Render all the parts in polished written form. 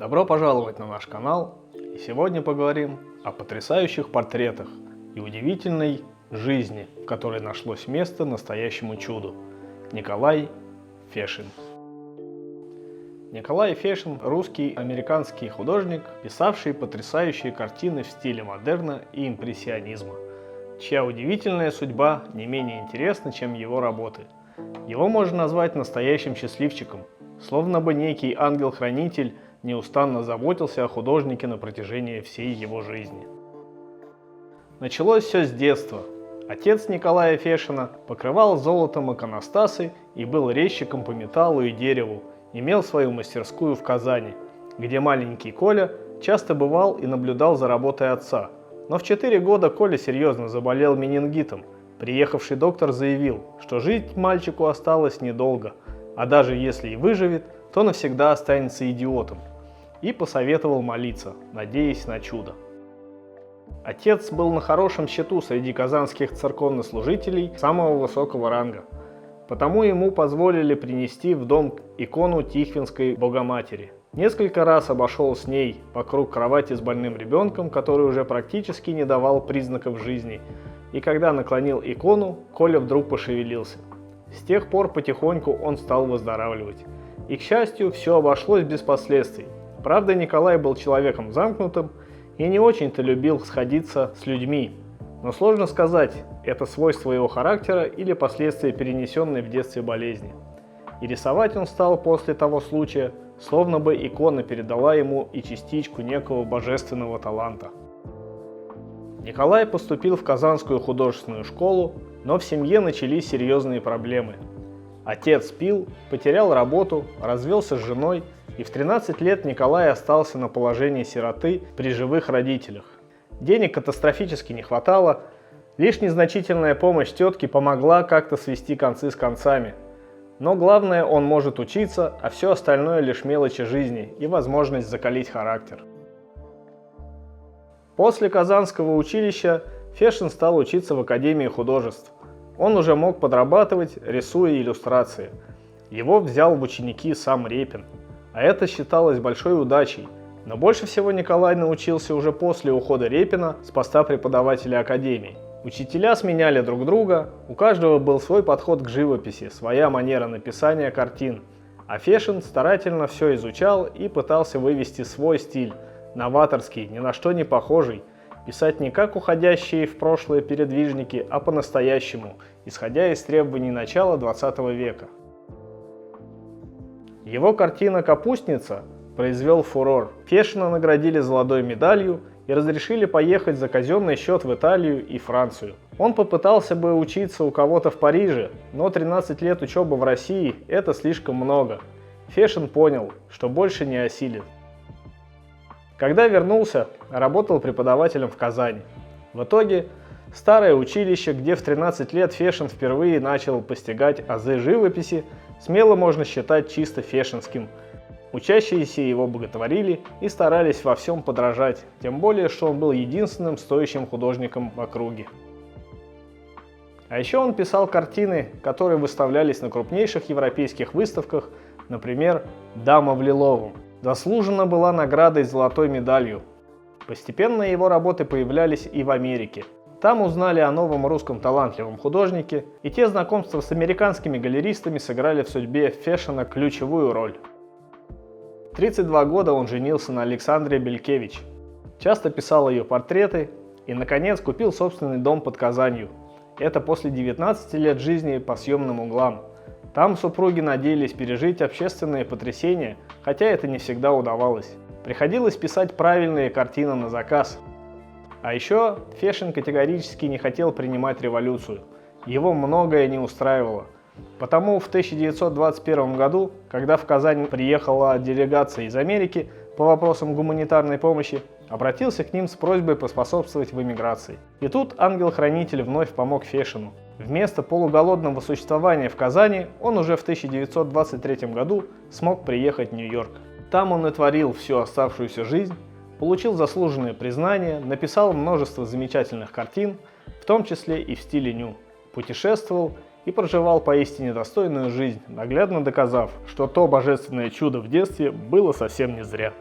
Добро пожаловать на наш канал, и сегодня поговорим о потрясающих портретах и удивительной жизни, в которой нашлось место настоящему чуду. Николай Фешин. Николай Фешин – русский американский художник, писавший потрясающие картины в стиле модерна и импрессионизма, чья удивительная судьба не менее интересна, чем его работы. Его можно назвать настоящим счастливчиком, словно бы некий ангел-хранитель неустанно заботился о художнике на протяжении всей его жизни. Началось все с детства. Отец Николая Фешина покрывал золотом иконостасы и был резчиком по металлу и дереву, имел свою мастерскую в Казани, где маленький Коля часто бывал и наблюдал за работой отца. Но в 4 года Коля серьезно заболел менингитом. Приехавший доктор заявил, что жить мальчику осталось недолго, а даже если и выживет, то навсегда останется идиотом, и посоветовал молиться, надеясь на чудо. Отец был на хорошем счету среди казанских церковнослужителей самого высокого ранга, потому ему позволили принести в дом икону Тихвинской Богоматери. Несколько раз обошел с ней вокруг кровати с больным ребенком, который уже практически не давал признаков жизни, и когда наклонил икону, Коля вдруг пошевелился. С тех пор потихоньку он стал выздоравливать. И, к счастью, все обошлось без последствий. Правда, Николай был человеком замкнутым и не очень-то любил сходиться с людьми. Но сложно сказать, это свойство его характера или последствия перенесенной в детстве болезни. И рисовать он стал после того случая, словно бы икона передала ему и частичку некого божественного таланта. Николай поступил в Казанскую художественную школу, но в семье начались серьезные проблемы. Отец пил, потерял работу, развелся с женой, и в 13 лет Николай остался на положении сироты при живых родителях. Денег катастрофически не хватало, лишь незначительная помощь тетки помогла как-то свести концы с концами. Но главное, он может учиться, а все остальное лишь мелочи жизни и возможность закалить характер. После Казанского училища Фешин стал учиться в Академии художеств. Он уже мог подрабатывать, рисуя иллюстрации. Его взял в ученики сам Репин. А это считалось большой удачей. Но больше всего Николай научился уже после ухода Репина с поста преподавателя Академии. Учителя сменяли друг друга, у каждого был свой подход к живописи, своя манера написания картин. А Фешин старательно все изучал и пытался вывести свой стиль, новаторский, ни на что не похожий, писать не как уходящие в прошлое передвижники, а по-настоящему, исходя из требований начала 20 века. Его картина «Капустница» произвел фурор. Фешина наградили золотой медалью и разрешили поехать за казенный счет в Италию и Францию. Он попытался бы учиться у кого-то в Париже, но 13 лет учебы в России – это слишком много. Фешин понял, что больше не осилит. Когда вернулся, работал преподавателем в Казани. В итоге старое училище, где в 13 лет Фешин впервые начал постигать азы живописи, смело можно считать чисто фешинским. Учащиеся его боготворили и старались во всем подражать, тем более, что он был единственным стоящим художником в округе. А еще он писал картины, которые выставлялись на крупнейших европейских выставках, например, «Дама в лиловом». Заслуженно была наградой золотой медалью. Постепенно его работы появлялись и в Америке. Там узнали о новом русском талантливом художнике, и те знакомства с американскими галеристами сыграли в судьбе Фешина ключевую роль. В 32 года он женился на Александре Белькевич, часто писал ее портреты и, наконец, купил собственный дом под Казанью. Это после 19 лет жизни по съемным углам. Там супруги надеялись пережить общественные потрясения, хотя это не всегда удавалось. Приходилось писать правильные картины на заказ. А еще Фешин категорически не хотел принимать революцию. Его многое не устраивало. Потому в 1921 году, когда в Казань приехала делегация из Америки по вопросам гуманитарной помощи, обратился к ним с просьбой поспособствовать в эмиграции. И тут ангел-хранитель вновь помог Фешину. Вместо полуголодного существования в Казани он уже в 1923 году смог приехать в Нью-Йорк. Там он и творил всю оставшуюся жизнь, получил заслуженное признание, написал множество замечательных картин, в том числе и в стиле ню, путешествовал и проживал поистине достойную жизнь, наглядно доказав, что то божественное чудо в детстве было совсем не зря.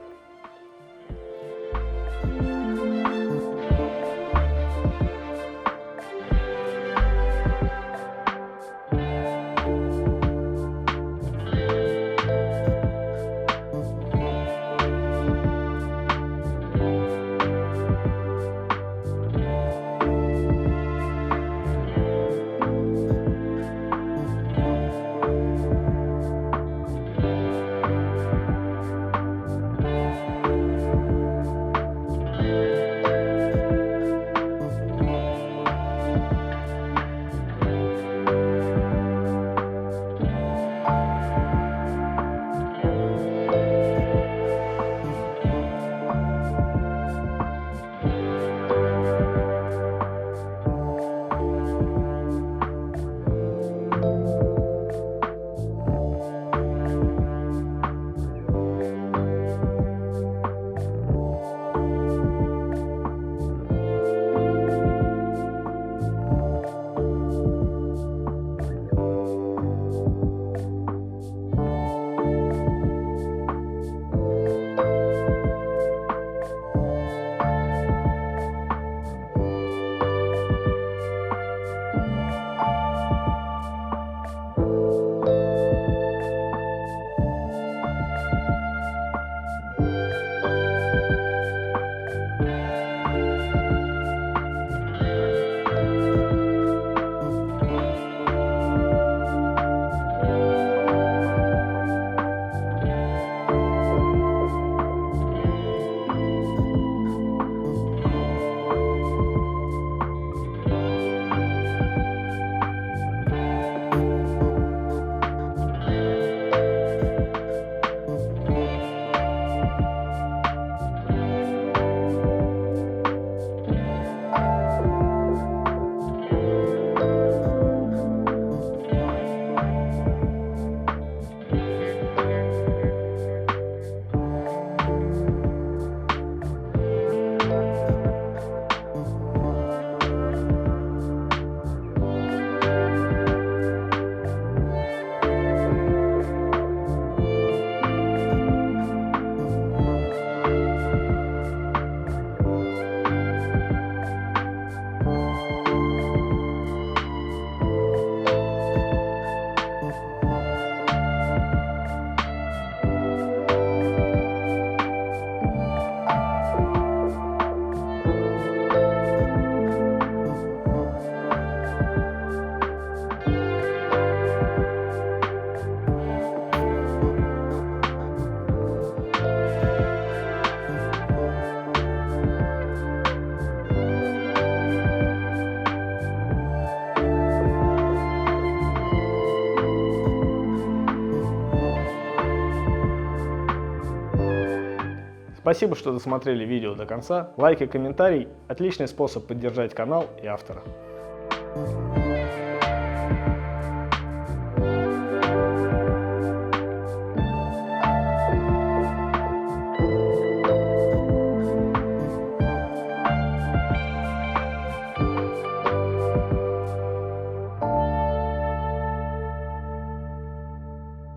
Спасибо, что досмотрели видео до конца. Лайк и комментарий – отличный способ поддержать канал и автора.